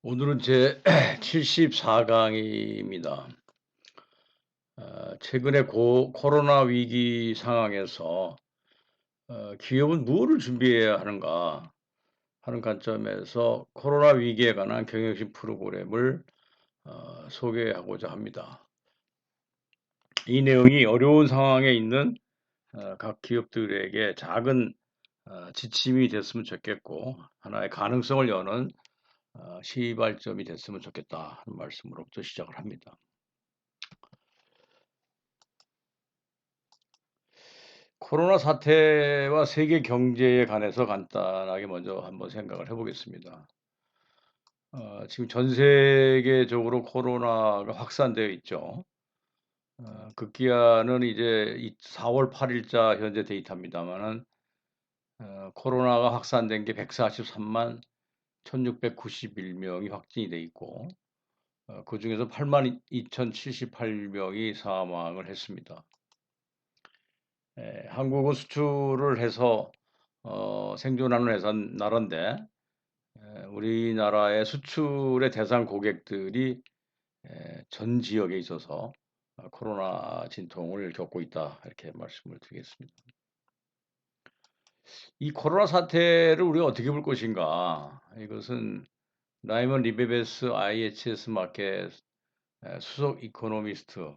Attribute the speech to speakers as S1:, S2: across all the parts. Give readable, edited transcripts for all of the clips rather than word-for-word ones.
S1: 오늘은 제 74강입니다. 최근에 코로나 위기 상황에서 기업은 무엇을 준비해야 하는가 하는 관점에서 코로나 위기에 관한 경영심 프로그램을 소개하고자 합니다. 이 내용이 어려운 상황에 있는 각 기업들에게 작은 지침이 됐으면 좋겠고 하나의 가능성을 여는 시발점이 됐으면 좋겠다 하는 말씀으로부터 시작을 합니다. 코로나 사태와 세계 경제에 관해서 간단하게 먼저 한번 생각을 해보겠습니다. 지금 전 세계적으로 코로나가 확산되어 있죠. 급기야는 이제 4월 8일자 현재 데이터입니다만은 코로나가 확산된 게 143만 1691명이 확진이 돼 있고 그 중에서 8만 2078명이 사망을 했습니다. 한국은 수출을 해서 생존하는 나라인데 우리나라의 수출의 대상 고객들이 전 지역에 있어서 코로나 진통을 겪고 있다 이렇게 말씀을 드리겠습니다. 이 코로나 사태를 우리가 어떻게 볼 것인가? 이것은 라이먼 리베베스 IHS 마켓 수석 이코노미스트,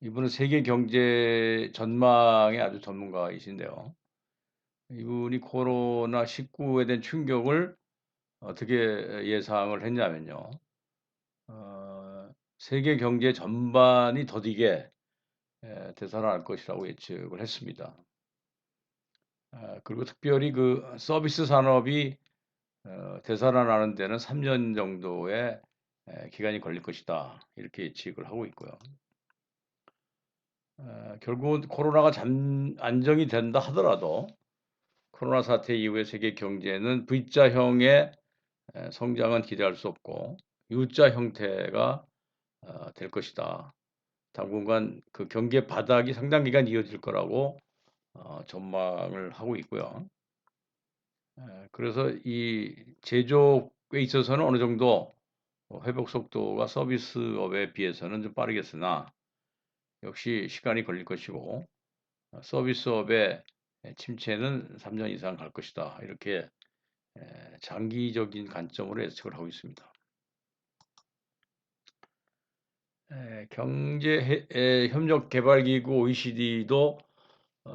S1: 이분은 세계 경제 전망의 아주 전문가이신데요. 이분이 코로나19에 대한 충격을 어떻게 예상을 했냐면요. 세계 경제 전반이 더디게 되살아날 것이라고 예측을 했습니다. 그리고 특별히 그 서비스 산업이 되살아나는 데는 3년 정도의 기간이 걸릴 것이다. 이렇게 예측을 하고 있고요. 결국은 코로나가 안정이 된다 하더라도 코로나 사태 이후에 세계 경제는 V자형의 성장은 기대할 수 없고 U자 형태가 될 것이다. 당분간 그 경계 바닥이 상당 기간 이어질 거라고 전망을 하고 있고요. 그래서 이 제조업에 있어서는 어느 정도 회복 속도가 서비스업에 비해서는 좀 빠르겠으나 역시 시간이 걸릴 것이고 서비스업의 침체는 3년 이상 갈 것이다. 이렇게 장기적인 관점으로 예측을 하고 있습니다. 경제협력개발기구 OECD도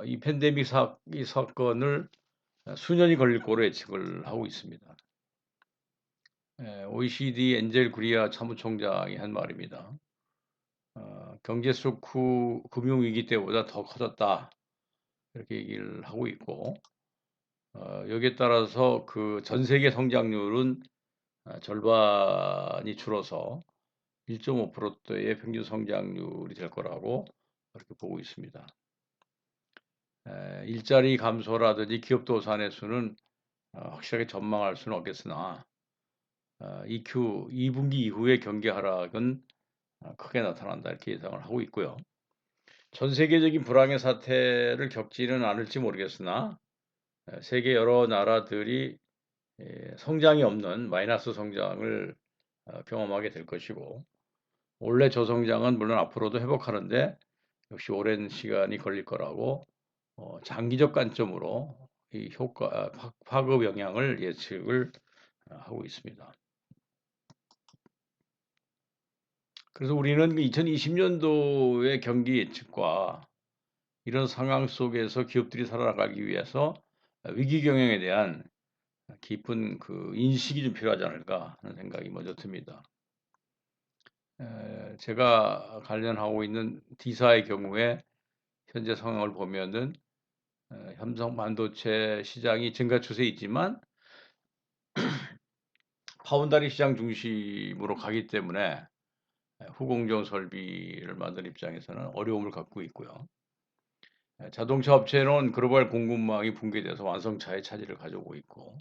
S1: 이 팬데믹 이 사건을 수년이 걸릴 거로 예측을 하고 있습니다. OECD 엔젤 구리아 사무총장이 한 말입니다. 경제 쇼크 금융위기 때보다 더 커졌다. 이렇게 얘기를 하고 있고 여기에 따라서 그 전 세계 성장률은 절반이 줄어서 1.5%대의 평균 성장률이 될 거라고 그렇게 보고 있습니다. 일자리 감소라든지 기업 도산의 수는 확실하게 전망할 수는 없겠으나 EQ 2분기 이후의 경기 하락은 크게 나타난다 이렇게 예상을 하고 있고요. 전 세계적인 불황의 사태를 겪지는 않을지 모르겠으나 세계 여러 나라들이 성장이 없는 마이너스 성장을 경험하게 될 것이고 원래 저성장은 물론 앞으로도 회복하는데 역시 오랜 시간이 걸릴 거라고 장기적 관점으로 이 파급 영향을 예측을 하고 있습니다. 그래서 우리는 2020년도의 경기 예측과 이런 상황 속에서 기업들이 살아나가기 위해서 위기 경영에 대한 깊은 그 인식이 좀 필요하지 않을까 하는 생각이 먼저 듭니다. 제가 관련하고 있는 D사의 경우에 현재 상황을 보면은 삼성 반도체 시장이 증가 추세에 있지만 파운다리 시장 중심으로 가기 때문에 후공정 설비를 만드는 입장에서는 어려움을 갖고 있고요. 자동차 업체는 글로벌 공급망이 붕괴돼서 완성차의 차질을 가져오고 있고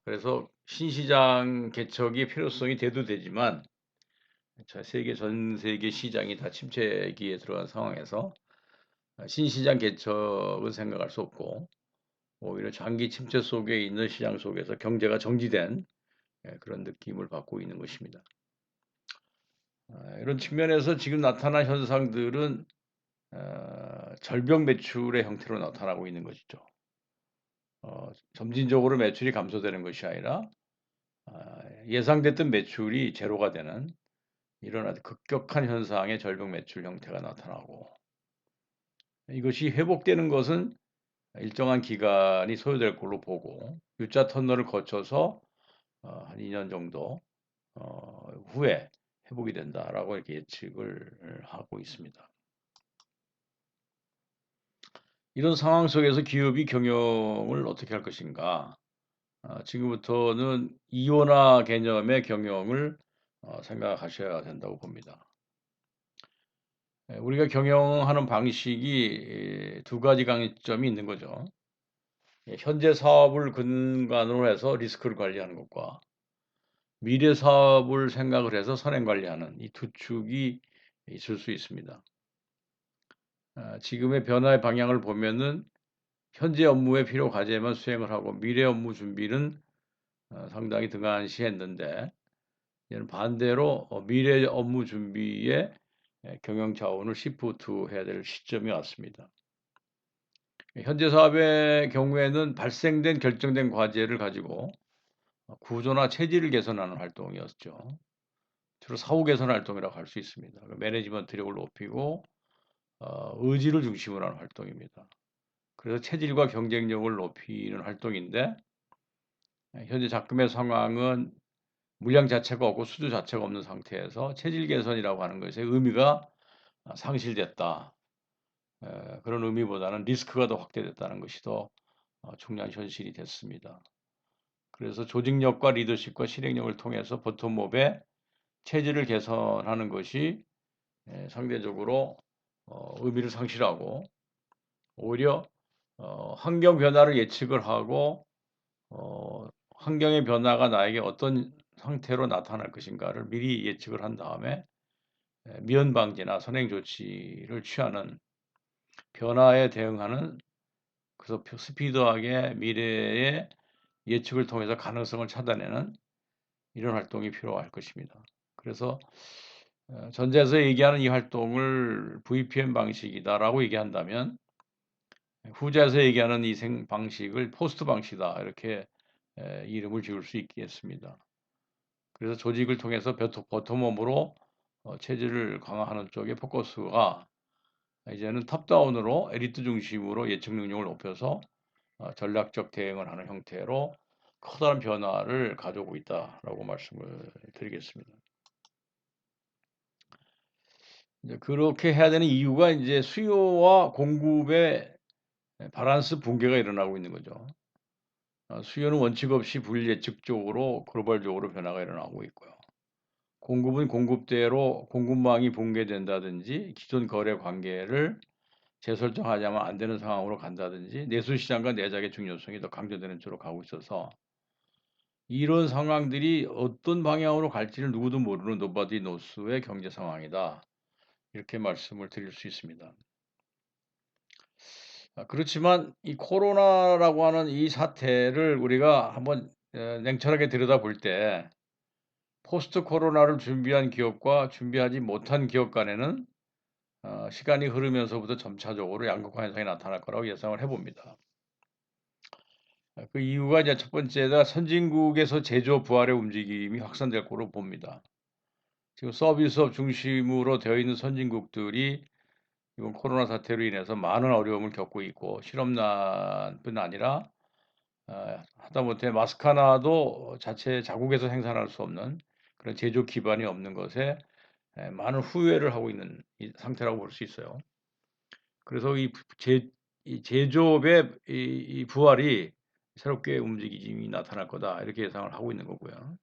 S1: 그래서 신시장 개척이 필요성이 대두되지만 전 세계 시장이 다 침체기에 들어간 상황에서 신시장 개척은 생각할 수 없고 오히려 장기 침체 속에 있는 시장 속에서 경제가 정지된 그런 느낌을 받고 있는 것입니다. 이런 측면에서 지금 나타난 현상들은 절벽 매출의 형태로 나타나고 있는 것이죠. 점진적으로 매출이 감소되는 것이 아니라 예상됐던 매출이 제로가 되는 이런 아주 급격한 현상의 절벽 매출 형태가 나타나고, 이것이 회복되는 것은 일정한 기간이 소요될 걸로 보고, U자 터널을 거쳐서 한 2년 정도 후에 회복이 된다라고 이렇게 예측을 하고 있습니다. 이런 상황 속에서 기업이 경영을 어떻게 할 것인가? 지금부터는 이원화 개념의 경영을 생각하셔야 된다고 봅니다. 우리가 경영하는 방식이 두 가지 강점이 있는 거죠. 현재 사업을 근간으로 해서 리스크를 관리하는 것과 미래 사업을 생각을 해서 선행 관리하는 이 두 축이 있을 수 있습니다. 지금의 변화의 방향을 보면은 현재 업무의 필요 과제만 수행을 하고 미래 업무 준비는 상당히 등한시했는데, 이는 반대로 미래 업무 준비에 경영 자원을 시프트 해야 될 시점이 왔습니다. 현재 사업의 경우에는 발생된 결정된 과제를 가지고 구조나 체질을 개선하는 활동이었죠. 주로 사후 개선 활동이라고 할 수 있습니다. 매니지먼트력을 높이고 의지를 중심으로 하는 활동입니다. 그래서 체질과 경쟁력을 높이는 활동인데, 현재 작금의 상황은 물량 자체가 없고 수주 자체가 없는 상태에서 체질 개선이라고 하는 것의 의미가 상실됐다. 그런 의미보다는 리스크가 더 확대됐다는 것이 더 중요한 현실이 됐습니다. 그래서 조직력과 리더십과 실행력을 통해서 버텀업의 체질을 개선하는 것이 상대적으로 의미를 상실하고, 오히려 환경 변화를 예측을 하고 환경의 변화가 나에게 어떤 상태로 나타날 것인가를 미리 예측을 한 다음에 미연 방지나 선행 조치를 취하는, 변화에 대응하는, 그래서 스피드하게 미래의 예측을 통해서 가능성을 찾아내는 이런 활동이 필요할 것입니다. 그래서 전자에서 얘기하는 이 활동을 VPN 방식이다라고 얘기한다면, 후자에서 얘기하는 이 방식을 포스트 방식이다 이렇게 이름을 지을 수 있겠습니다. 그래서 조직을 통해서 버텀업으로 체질을 강화하는 쪽의 포커스가 이제는 탑다운으로 엘리트 중심으로 예측 능력을 높여서 전략적 대응을 하는 형태로 커다란 변화를 가져오고 있다라고 말씀을 드리겠습니다. 이제 그렇게 해야 되는 이유가 이제 수요와 공급의 밸런스 붕괴가 일어나고 있는 거죠. 수요는 원칙 없이 불예측적으로 글로벌적으로 변화가 일어나고 있고요. 공급은 공급대로 공급망이 붕괴된다든지 기존 거래 관계를 재설정하자면 안 되는 상황으로 간다든지 내수시장과 내작의 중요성이 더 강조되는 쪽으로 가고 있어서, 이런 상황들이 어떤 방향으로 갈지를 누구도 모르는 노바디 노스의 경제 상황이다. 이렇게 말씀을 드릴 수 있습니다. 그렇지만 이 코로나라고 하는 이 사태를 우리가 한번 냉철하게 들여다볼 때, 포스트 코로나를 준비한 기업과 준비하지 못한 기업 간에는 시간이 흐르면서부터 점차적으로 양극화 현상이 나타날 거라고 예상을 해봅니다. 그 이유가 이제 첫 번째가 선진국에서 제조업 부활의 움직임이 확산될 거로 봅니다. 지금 서비스업 중심으로 되어 있는 선진국들이 이번 코로나 사태로 인해서 많은 어려움을 겪고 있고, 실업난뿐 아니라 하다못해 마스크 하나도 자체 자국에서 생산할 수 없는 그런 제조 기반이 없는 것에 많은 후회를 하고 있는 이 상태라고 볼 수 있어요. 그래서 이 제조업의 이 부활이 새롭게 움직임이 나타날 거다 이렇게 예상을 하고 있는 거고요.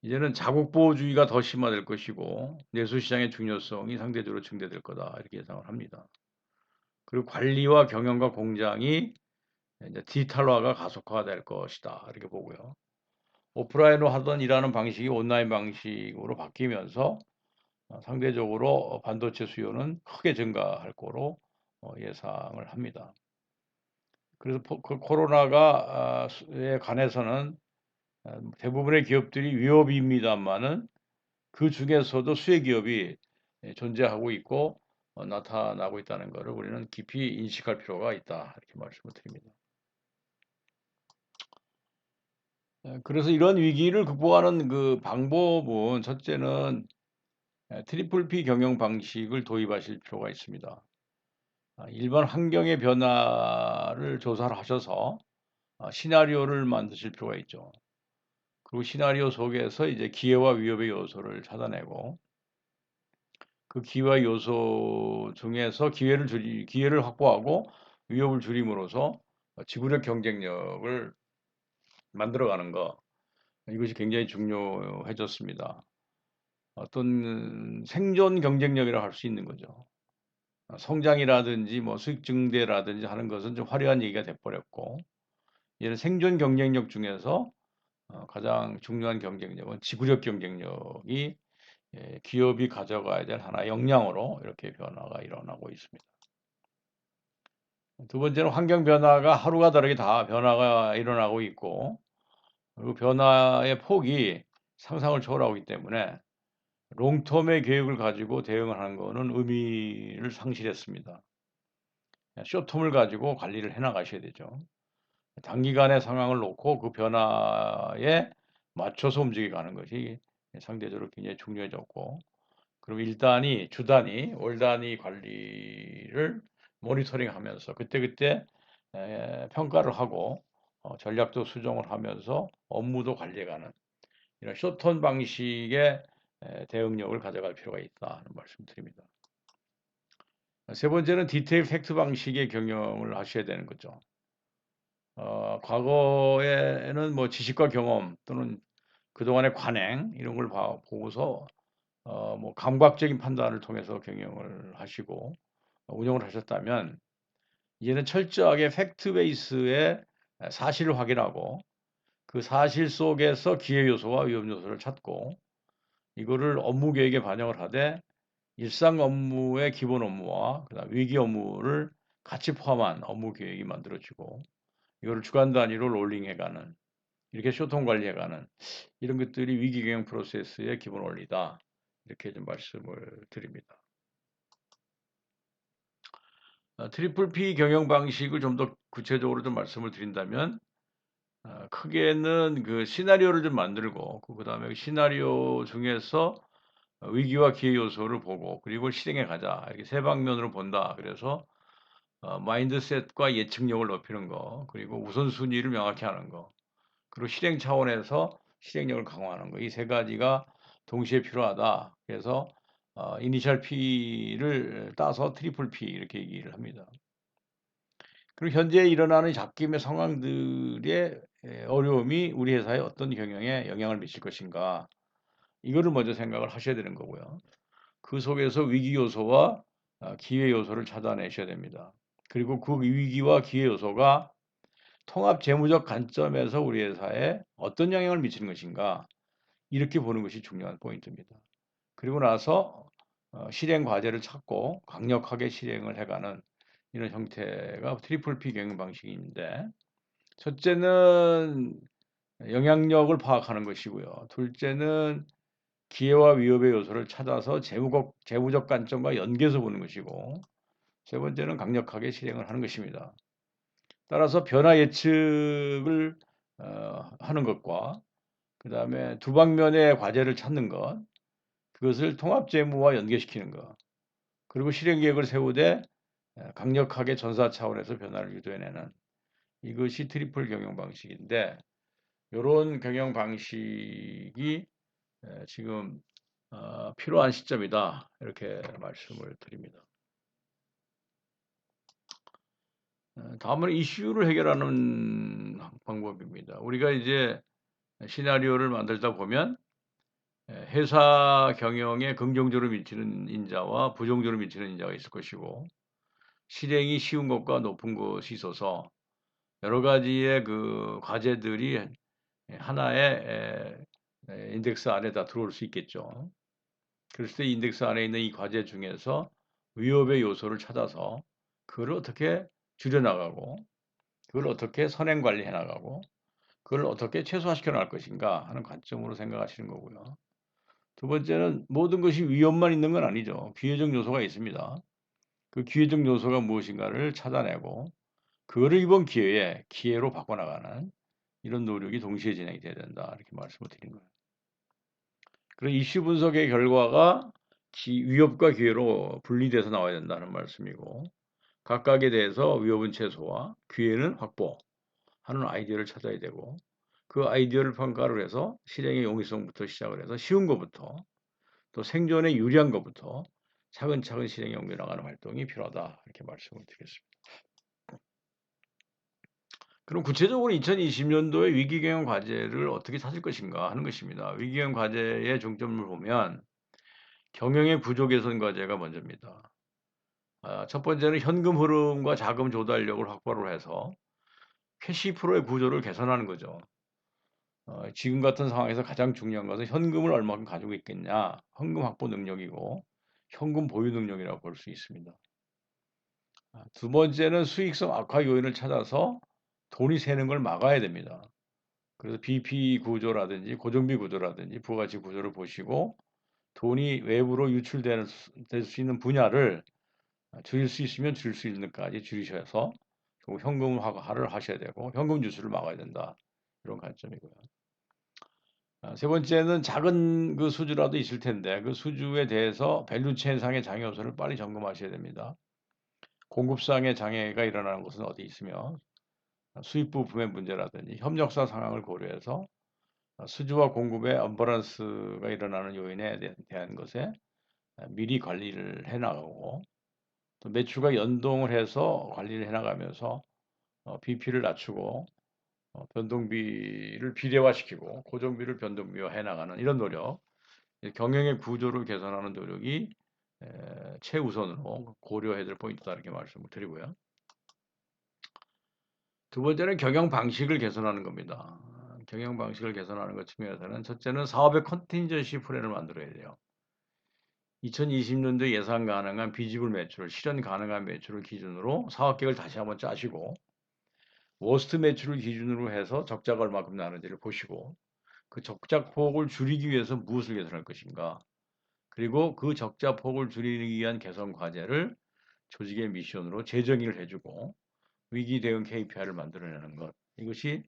S1: 이제는 자국 보호주의가 더 심화될 것이고 내수시장의 중요성이 상대적으로 증대될 거다 이렇게 예상을 합니다. 그리고 관리와 경영과 공장이 이제 디지털화가 가속화될 것이다 이렇게 보고요. 오프라인으로 하던 일하는 방식이 온라인 방식으로 바뀌면서 상대적으로 반도체 수요는 크게 증가할 거로 예상을 합니다. 그래서 코로나가 에 관해서는 대부분의 기업들이 위협입니다마는 그 중에서도 수혜 기업이 존재하고 있고 나타나고 있다는 것을 우리는 깊이 인식할 필요가 있다. 이렇게 말씀을 드립니다. 그래서 이런 위기를 극복하는 그 방법은 첫째는 트리플 P 경영 방식을 도입하실 필요가 있습니다. 일반 환경의 변화를 조사를 하셔서 시나리오를 만드실 필요가 있죠. 그리고 시나리오 속에서 이제 기회와 위협의 요소를 찾아내고 그 기회 요소 중에서 기회를 확보하고 위협을 줄임으로써 지구력 경쟁력을 만들어가는 것, 이것이 굉장히 중요해졌습니다. 어떤 생존 경쟁력이라고 할 수 있는 거죠. 성장이라든지 뭐 수익 증대라든지 하는 것은 좀 화려한 얘기가 돼버렸고, 이런 생존 경쟁력 중에서 가장 중요한 경쟁력은 지구력 경쟁력이 기업이 가져가야 될 하나의 역량으로 이렇게 변화가 일어나고 있습니다. 두 번째는 환경 변화가 하루가 다르게 다 변화가 일어나고 있고, 그리고 변화의 폭이 상상을 초월하기 때문에 롱텀의 계획을 가지고 대응을 하는 것은 의미를 상실했습니다. 숏텀을 가지고 관리를 해 나가셔야 되죠. 단기간의 상황을 놓고 그 변화에 맞춰서 움직여가는 것이 상대적으로 굉장히 중요해졌고, 그리고 일단위, 주단위, 월단위 관리를 모니터링하면서 그때그때 평가를 하고 전략도 수정을 하면서 업무도 관리해가는 이런 숏턴 방식의 대응력을 가져갈 필요가 있다는 말씀드립니다. 세 번째는 디테일 팩트 방식의 경영을 하셔야 되는 거죠. 과거에는 뭐 지식과 경험 또는 그동안의 관행 이런 걸 보고서 뭐 감각적인 판단을 통해서 경영을 하시고 운영을 하셨다면 이제는 철저하게 팩트 베이스의 사실을 확인하고 그 사실 속에서 기회 요소와 위험 요소를 찾고 이거를 업무 계획에 반영을 하되 일상 업무의 기본 업무와 그다음 위기 업무를 같이 포함한 업무 계획이 만들어지고 이거를 주간 단위로 롤링해가는 이렇게 쇼통 관리해가는 이런 것들이 위기 경영 프로세스의 기본 원리다. 이렇게 좀 말씀을 드립니다. 트리플 P 경영 방식을 좀 더 구체적으로 좀 말씀을 드린다면 크게는 그 시나리오를 좀 만들고 그다음에 시나리오 중에서 위기와 기회 요소를 보고 그리고 실행해 가자. 이렇게 세 방면으로 본다. 그래서 마인드셋과 예측력을 높이는 거, 그리고 우선순위를 명확히 하는 거, 그리고 실행 차원에서 실행력을 강화하는 거. 이 세 가지가 동시에 필요하다. 그래서 이니셜 P를 따서 트리플 P 이렇게 얘기를 합니다. 그리고 현재 일어나는 잡김의 상황들의 어려움이 우리 회사에 어떤 경영에 영향을 미칠 것인가. 이거를 먼저 생각을 하셔야 되는 거고요. 그 속에서 위기 요소와 기회 요소를 찾아내셔야 됩니다. 그리고 그 위기와 기회 요소가 통합 재무적 관점에서 우리 회사에 어떤 영향을 미치는 것인가 이렇게 보는 것이 중요한 포인트입니다. 그리고 나서 실행 과제를 찾고 강력하게 실행을 해가는 이런 형태가 트리플 P 경영 방식인데 첫째는 영향력을 파악하는 것이고요. 둘째는 기회와 위협의 요소를 찾아서 재무적 관점과 연계해서 보는 것이고 세 번째는 강력하게 실행을 하는 것입니다. 따라서 변화 예측을 하는 것과 그 다음에 두 방면의 과제를 찾는 것, 그것을 통합 재무와 연계시키는 것, 그리고 실행 계획을 세우되 강력하게 전사 차원에서 변화를 유도해내는 이것이 트리플 경영 방식인데 이런 경영 방식이 지금 필요한 시점이다 이렇게 말씀을 드립니다. 다음은 이슈를 해결하는 방법입니다. 우리가 이제 시나리오를 만들다 보면 회사 경영에 긍정적으로 미치는 인자와 부정적으로 미치는 인자가 있을 것이고 실행이 쉬운 것과 높은 것이 있어서 여러 가지의 그 과제들이 하나의 인덱스 안에 다 들어올 수 있겠죠. 그랬을 때 인덱스 안에 있는 이 과제 중에서 위협의 요소를 찾아서 그걸 어떻게 줄여나가고 그걸 어떻게 선행 관리해 나가고 그걸 어떻게 최소화시켜 나갈 것인가 하는 관점으로 생각하시는 거고요. 두 번째는 모든 것이 위험만 있는 건 아니죠. 기회적 요소가 있습니다. 그 기회적 요소가 무엇인가를 찾아내고 그거를 이번 기회에 기회로 바꿔나가는 이런 노력이 동시에 진행이 돼야 된다. 이렇게 말씀을 드린 거예요. 그리고 이슈 분석의 결과가 위협과 기회로 분리돼서 나와야 된다는 말씀이고 각각에 대해서 위협은 최소화, 기회는 확보하는 아이디어를 찾아야 되고 그 아이디어를 평가를 해서 실행의 용이성부터 시작을 해서 쉬운 것부터 또 생존에 유리한 것부터 차근차근 실행에 옮겨 나가는 활동이 필요하다. 이렇게 말씀을 드리겠습니다. 그럼 구체적으로 2020년도에 위기경영 과제를 어떻게 찾을 것인가 하는 것입니다. 위기경영 과제의 중점을 보면 경영의 구조 개선 과제가 먼저입니다. 첫 번째는 현금 흐름과 자금 조달력을 확보를 해서 캐시 프로의 구조를 개선하는 거죠. 지금 같은 상황에서 가장 중요한 것은 현금을 얼마큼 가지고 있겠냐, 현금 확보 능력이고 현금 보유 능력이라고 볼 수 있습니다. 두 번째는 수익성 악화 요인을 찾아서 돈이 새는 걸 막아야 됩니다. 그래서 BP 구조라든지 고정비 구조라든지 부가가치 구조를 보시고 돈이 외부로 유출될 수 있는 분야를 줄일 수 있으면 줄일 수 있는 데까지 줄이셔서 현금화를 하셔야 되고 현금 유출을 막아야 된다. 이런 관점이고요. 세 번째는 작은 그 수주라도 있을 텐데 그 수주에 대해서 밸류체인상의 장애 요소를 빨리 점검하셔야 됩니다. 공급상의 장애가 일어나는 곳은 어디 있으며 수입 부품의 문제라든지 협력사 상황을 고려해서 수주와 공급의 언밸런스가 일어나는 요인에 대한 것에 미리 관리를 해나가고 또 매출과 연동을 해서 관리를 해나가면서 BP를 낮추고 변동비를 비례화시키고 고정비를 변동비화 해나가는 이런 노력, 경영의 구조를 개선하는 노력이 최우선으로 고려해야 될 포인트다 이렇게 말씀을 드리고요. 두 번째는 경영 방식을 개선하는 겁니다. 경영 방식을 개선하는 것 측면에서는 첫째는 사업의 컨틴전시 플랜을 만들어야 돼요. 2020년도 예상 가능한 비지불 매출, 실현 가능한 매출을 기준으로 사업계획을 다시 한번 짜시고 워스트 매출을 기준으로 해서 적자가 얼마큼 나는지를 보시고 그 적자 폭을 줄이기 위해서 무엇을 개선할 것인가 그리고 그 적자 폭을 줄이기 위한 개선 과제를 조직의 미션으로 재정의를 해주고 위기 대응 KPI를 만들어내는 것 이것이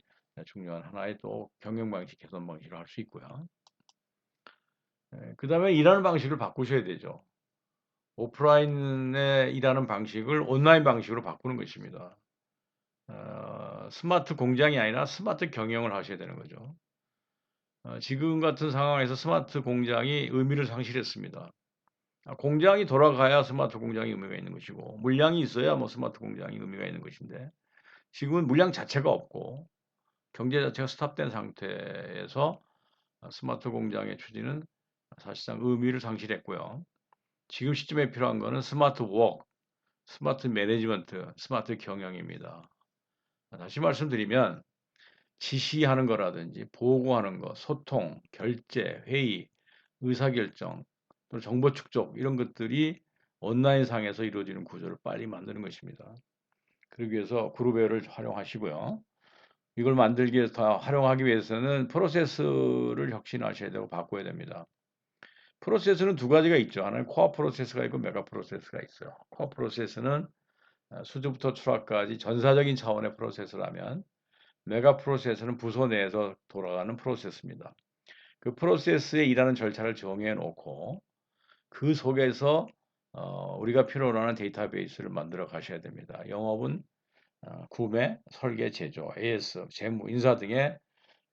S1: 중요한 하나의 또 경영 방식 개선 방식을 할 수 있고요. 그 다음에 일하는 방식을 바꾸셔야 되죠. 오프라인에 일하는 방식을 온라인 방식으로 바꾸는 것입니다. 스마트 공장이 아니라 스마트 경영을 하셔야 되는 거죠. 지금 같은 상황에서 스마트 공장이 의미를 상실했습니다. 공장이 돌아가야 스마트 공장이 의미가 있는 것이고 물량이 있어야 뭐 스마트 공장이 의미가 있는 것인데 지금은 물량 자체가 없고 경제 자체가 스탑된 상태에서 스마트 공장의 추진은 사실상 의미를 상실했고요. 지금 시점에 필요한 것은 스마트 워크, 스마트 매니지먼트, 스마트 경영입니다. 다시 말씀드리면 지시하는 거라든지 보고하는 거, 소통, 결제, 회의, 의사결정, 또 정보 축적 이런 것들이 온라인상에서 이루어지는 구조를 빨리 만드는 것입니다. 그러기 위해서 그룹웨어를 활용하시고요. 이걸 만들기 위해서 더 활용하기 위해서는 프로세스를 혁신하셔야 되고 바꿔야 됩니다. 프로세스는 두 가지가 있죠. 하나는 코어 프로세스가 있고 메가 프로세스가 있어요. 코어 프로세스는 수주부터 출하까지 전사적인 차원의 프로세스라면 메가 프로세스는 부서 내에서 돌아가는 프로세스입니다. 그 프로세스에 일하는 절차를 정해 놓고 그 속에서 우리가 필요로 하는 데이터베이스를 만들어 가셔야 됩니다. 영업은 구매, 설계, 제조, AS, 재무, 인사 등의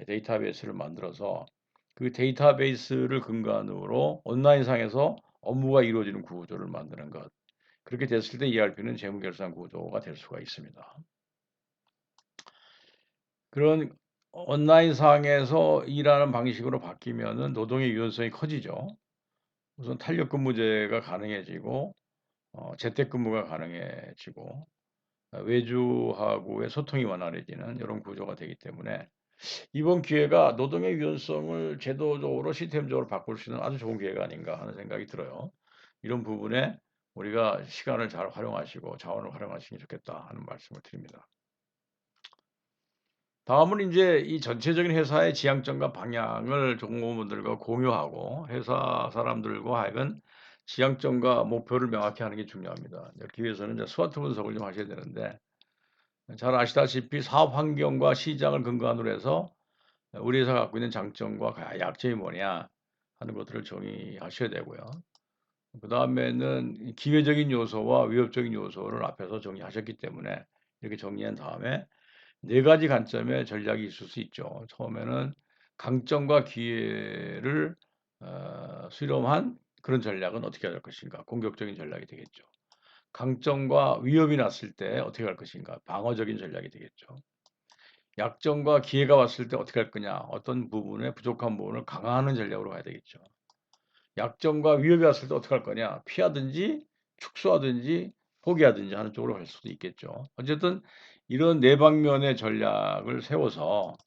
S1: 데이터베이스를 만들어서 그 데이터베이스를 근간으로 온라인상에서 업무가 이루어지는 구조를 만드는 것. 그렇게 됐을 때 ERP는 재무결산 구조가 될 수가 있습니다. 그런 온라인상에서 일하는 방식으로 바뀌면은 노동의 유연성이 커지죠. 우선 탄력근무제가 가능해지고 재택근무가 가능해지고 외주하고의 소통이 원활해지는 이런 구조가 되기 때문에 이번 기회가 노동의 유연성을 제도적으로 시스템적으로 바꿀 수 있는 아주 좋은 기회가 아닌가 하는 생각이 들어요. 이런 부분에 우리가 시간을 잘 활용하시고 자원을 활용하시면 좋겠다 하는 말씀을 드립니다. 다음은 이제 이 전체적인 회사의 지향점과 방향을 종업원들과 공유하고 회사 사람들과 하여금 지향점과 목표를 명확히 하는 게 중요합니다. 이렇게 위해서는 이제 스와트 분석을 좀 하셔야 되는데 잘 아시다시피 사업 환경과 시장을 근거로 해서 우리 회사가 갖고 있는 장점과 약점이 뭐냐 하는 것들을 정의하셔야 되고요. 그 다음에는 기회적인 요소와 위협적인 요소를 앞에서 정리하셨기 때문에 이렇게 정리한 다음에 네 가지 관점의 전략이 있을 수 있죠. 처음에는 강점과 기회를 수렴한 그런 전략은 어떻게 할 것인가? 공격적인 전략이 되겠죠. 강점과 위협이 났을 때 어떻게 할 것인가? 방어적인 전략이 되겠죠. 약점과 기회가 왔을 때 어떻게 할 거냐? 어떤 부분에 부족한 부분을 강화하는 전략으로 가야 되겠죠. 약점과 위협이 왔을 때 어떻게 할 거냐? 피하든지 축소하든지 포기하든지 하는 쪽으로 갈 수도 있겠죠. 어쨌든 이런 네 방면의 전략을 세워서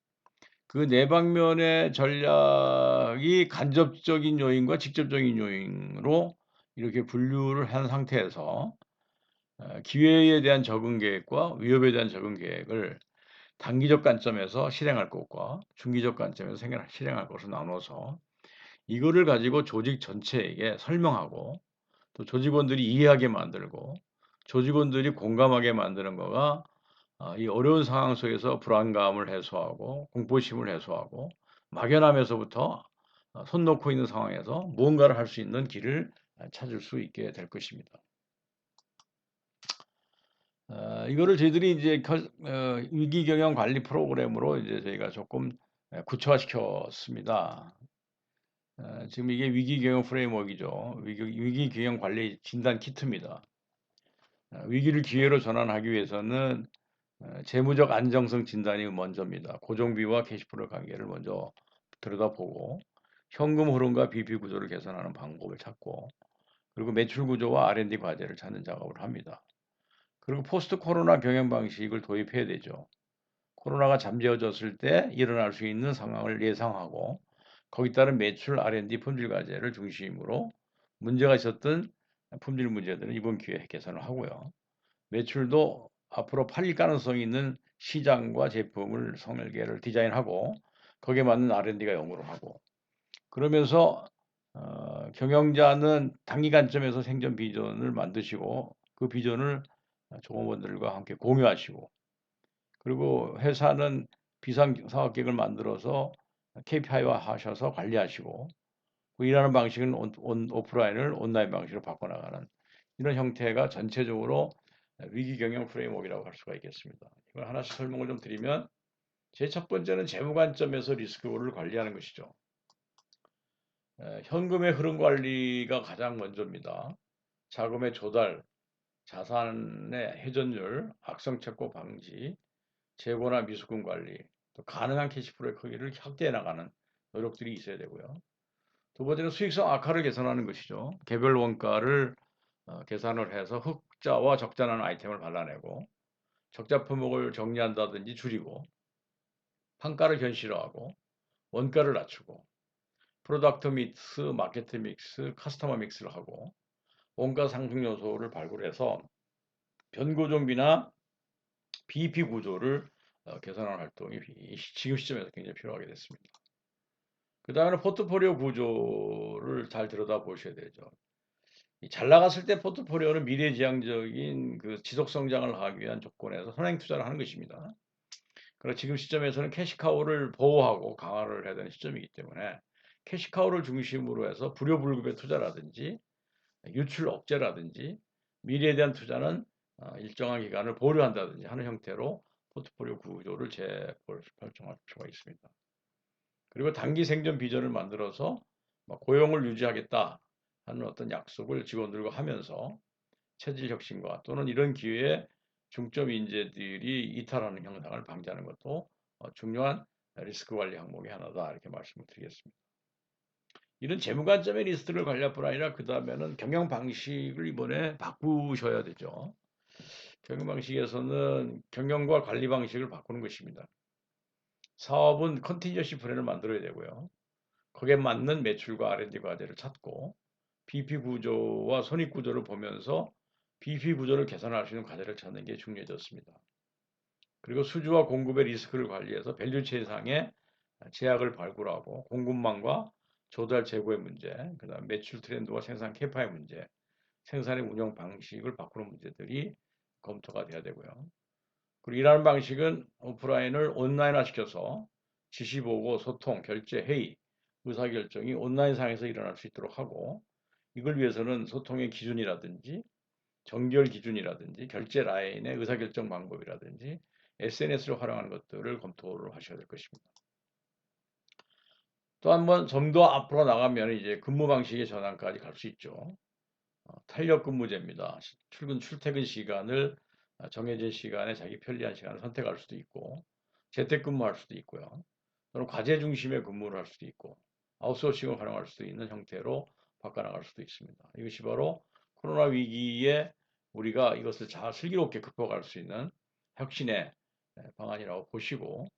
S1: 그 네 방면의 전략이 간접적인 요인과 직접적인 요인으로 이렇게 분류를 한 상태에서 기회에 대한 적응 계획과 위협에 대한 적응 계획을 단기적 관점에서 실행할 것과 중기적 관점에서 실행할 것을 나눠서 이거를 가지고 조직 전체에게 설명하고 또 조직원들이 이해하게 만들고 조직원들이 공감하게 만드는 거가 이 어려운 상황 속에서 불안감을 해소하고 공포심을 해소하고 막연함에서부터 손 놓고 있는 상황에서 무언가를 할 수 있는 길을 찾을 수 있게 될 것입니다. 이거를 저희들이 이제 위기 경영 관리 프로그램으로 이제 저희가 조금 구체화시켰습니다. 지금 이게 위기 경영 프레임워크이죠. 위기 경영 관리 진단 키트입니다. 위기를 기회로 전환하기 위해서는 재무적 안정성 진단이 먼저입니다. 고정비와 캐시플로우 관계를 먼저 들여다보고 현금 흐름과 BP 구조를 개선하는 방법을 찾고 그리고 매출 구조와 R&D 과제를 찾는 작업을 합니다. 그리고 포스트 코로나 경영 방식을 도입해야 되죠. 코로나가 잠재워졌을 때 일어날 수 있는 상황을 예상하고 거기 따른 매출 R&D 품질 과제를 중심으로 문제가 있었던 품질 문제들은 이번 기회에 개선을 하고요. 매출도 앞으로 팔릴 가능성이 있는 시장과 제품을 설계를 디자인하고 거기에 맞는 R&D가 연구를 하고 그러면서 경영자는 단기 관점에서 생존 비전을 만드시고 그 비전을 종업원들과 함께 공유하시고 그리고 회사는 비상사업계획을 만들어서 KPI화 하셔서 관리하시고 그 일하는 방식은 오프라인을 온라인 방식으로 바꿔나가는 이런 형태가 전체적으로 위기 경영 프레임워크라고 할 수가 있겠습니다. 이걸 하나씩 설명을 좀 드리면 제 첫 번째는 재무 관점에서 리스크를 관리하는 것이죠. 현금의 흐름 관리가 가장 먼저입니다. 자금의 조달, 자산의 회전율, 악성 채권 방지, 재고나 미수금 관리, 또 가능한 캐시플로우의 크기를 확대해 나가는 노력들이 있어야 되고요. 두 번째는 수익성 악화를 개선하는 것이죠. 개별 원가를 계산을 해서 흑자와 적자라는 아이템을 발라내고 적자 품목을 정리한다든지 줄이고 판가를 현실화하고 원가를 낮추고 프로덕트 믹스, 마케트 믹스, 커스터머 믹스를 하고 원가 상승 요소를 발굴해서 변고정비나 BEP 구조를 개선하는 활동이 지금 시점에서 굉장히 필요하게 됐습니다. 그 다음에 포트폴리오 구조를 잘 들여다보셔야 되죠. 잘 나갔을 때 포트폴리오는 미래지향적인 그 지속 성장을 하기 위한 조건에서 선행 투자를 하는 것입니다. 그리고 지금 시점에서는 캐시카우를 보호하고 강화를 해야 되는 시점이기 때문에 캐시카우를 중심으로 해서 불효불급의 투자라든지 유출 억제라든지 미래에 대한 투자는 일정한 기간을 보류한다든지 하는 형태로 포트폴리오 구조를 재설정할 필요가 있습니다. 그리고 단기 생존 비전을 만들어서 고용을 유지하겠다 하는 어떤 약속을 직원들과 하면서 체질 혁신과 또는 이런 기회에 중점 인재들이 이탈하는 현상을 방지하는 것도 중요한 리스크 관리 항목의 하나다 이렇게 말씀을 드리겠습니다. 이런 재무 관점의 리스크를 관리할 뿐 아니라 그 다음에는 경영 방식을 이번에 바꾸셔야 되죠. 경영 방식에서는 경영과 관리 방식을 바꾸는 것입니다. 사업은 컨티뉴어시 플랜을 만들어야 되고요. 거기에 맞는 매출과 R&D 과제를 찾고 BP 구조와 손익 구조를 보면서 BP 구조를 개선할 수 있는 과제를 찾는 게 중요해졌습니다. 그리고 수주와 공급의 리스크를 관리해서 밸류체인상의 제약을 발굴하고 공급망과 조달 재고의 문제, 그다음 매출 트렌드와 생산 캐파의 문제, 생산의 운영 방식을 바꾸는 문제들이 검토가 돼야 되고요. 그리고 일하는 방식은 오프라인을 온라인화 시켜서 지시 보고, 소통, 결제, 회의, 의사결정이 온라인상에서 일어날 수 있도록 하고, 이걸 위해서는 소통의 기준이라든지 정결 기준이라든지 결제 라인의 의사결정 방법이라든지 SNS를 활용하는 것들을 검토를 하셔야 될 것입니다. 또 한 번 좀 더 앞으로 나가면 이제 근무 방식의 전환까지 갈 수 있죠. 탄력 근무제입니다. 출근 출퇴근 시간을 정해진 시간에 자기 편리한 시간을 선택할 수도 있고, 재택근무할 수도 있고요. 또는 과제 중심의 근무를 할 수도 있고, 아웃소싱을 활용할 수도 있는 형태로 바꿔나갈 수도 있습니다. 이것이 바로 코로나 위기에 우리가 이것을 잘 슬기롭게 극복할 수 있는 혁신의 방안이라고 보시고,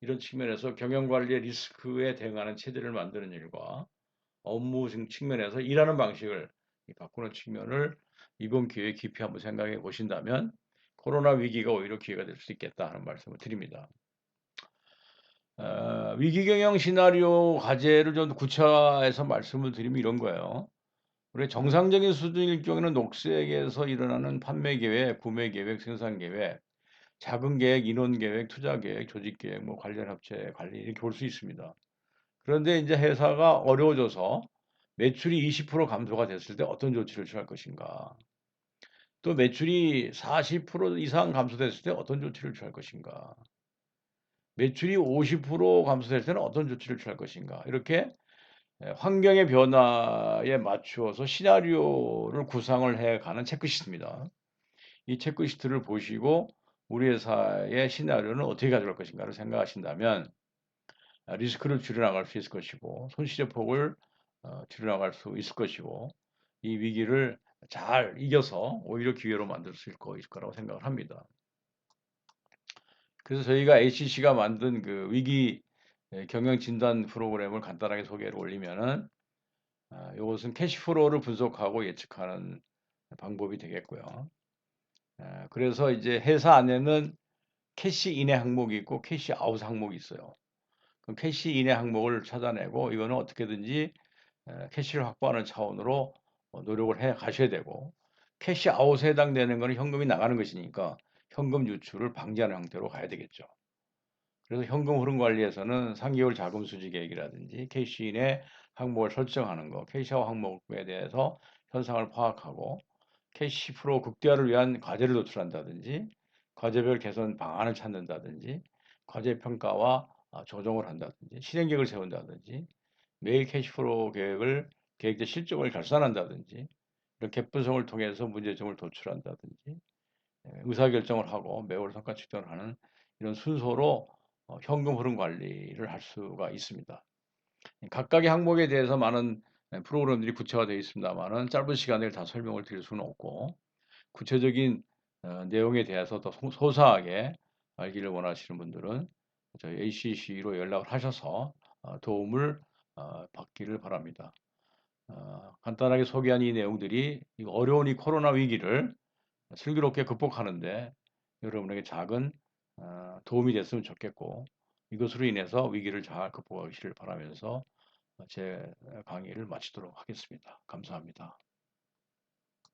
S1: 이런 측면에서 경영관리의 리스크에 대응하는 체제를 만드는 일과 업무 측면에서 일하는 방식을 바꾸는 측면을 이번 기회에 깊이 한번 생각해 보신다면 코로나 위기가 오히려 기회가 될 수 있겠다 하는 말씀을 드립니다. 위기 경영 시나리오 과제를 좀 구체화해서 말씀을 드리면 이런 거예요. 우리 정상적인 수준일 경우에는 녹색에서 일어나는 판매 계획, 구매 계획, 생산 계획, 자금 계획, 인원 계획, 투자 계획, 조직 계획, 뭐 관련 합체 관리 이렇게 볼 수 있습니다. 그런데 이제 회사가 어려워져서 매출이 20% 감소가 됐을 때 어떤 조치를 취할 것인가? 또 매출이 40% 이상 감소됐을 때 어떤 조치를 취할 것인가? 매출이 50% 감소될 때는 어떤 조치를 취할 것인가? 이렇게 환경의 변화에 맞추어서 시나리오를 구상을 해가는 체크시트입니다. 이 체크시트를 보시고 우리 회사의 시나리오는 어떻게 가져갈 것인가를 생각하신다면 리스크를 줄여나갈 수 있을 것이고 손실의 폭을 줄여나갈 수 있을 것이고 이 위기를 잘 이겨서 오히려 기회로 만들 수 있을 거라고 생각을 합니다. 그래서 저희가 ACC가 만든 그 위기 경영 진단 프로그램을 간단하게 소개를 올리면은 이것은 캐시플로우를 분석하고 예측하는 방법이 되겠고요. 그래서 이제 회사 안에는 캐시 인의 항목이 있고 캐시 아웃 항목이 있어요. 그럼 캐시 인의 항목을 찾아내고 이거는 어떻게든지 캐시를 확보하는 차원으로 노력을 해 가셔야 되고 캐시 아웃에 해당되는 것은 현금이 나가는 것이니까 현금 유출을 방지하는 형태로 가야 되겠죠. 그래서 현금 흐름 관리에서는 3개월 자금 수지 계획이라든지 캐시인의 항목을 설정하는 거, 캐시아웃 항목에 대해서 현상을 파악하고 캐시 프로 극대화를 위한 과제를 도출한다든지 과제별 개선 방안을 찾는다든지 과제 평가와 조정을 한다든지 실행 계획을 세운다든지 매일 캐시프로 계획을 계획대 실적을 결산한다든지 이런 분석을 통해서 문제점을 도출한다든지 의사결정을 하고 매월 성과 측정을 하는 이런 순서로 현금 흐름 관리를 할 수가 있습니다. 각각의 항목에 대해서 많은 프로그램들이 구체화되어 있습니다만은 짧은 시간에 다 설명을 드릴 수는 없고 구체적인 내용에 대해서 더 소소하게 알기를 원하시는 분들은 저희 ACC로 연락을 하셔서 도움을 받기를 바랍니다. 간단하게 소개한 이 내용들이 어려운 이 코로나 위기를 슬기롭게 극복하는데 여러분에게 작은 도움이 됐으면 좋겠고 이것으로 인해서 위기를 잘 극복하시길 바라면서 제 강의를 마치도록 하겠습니다. 감사합니다.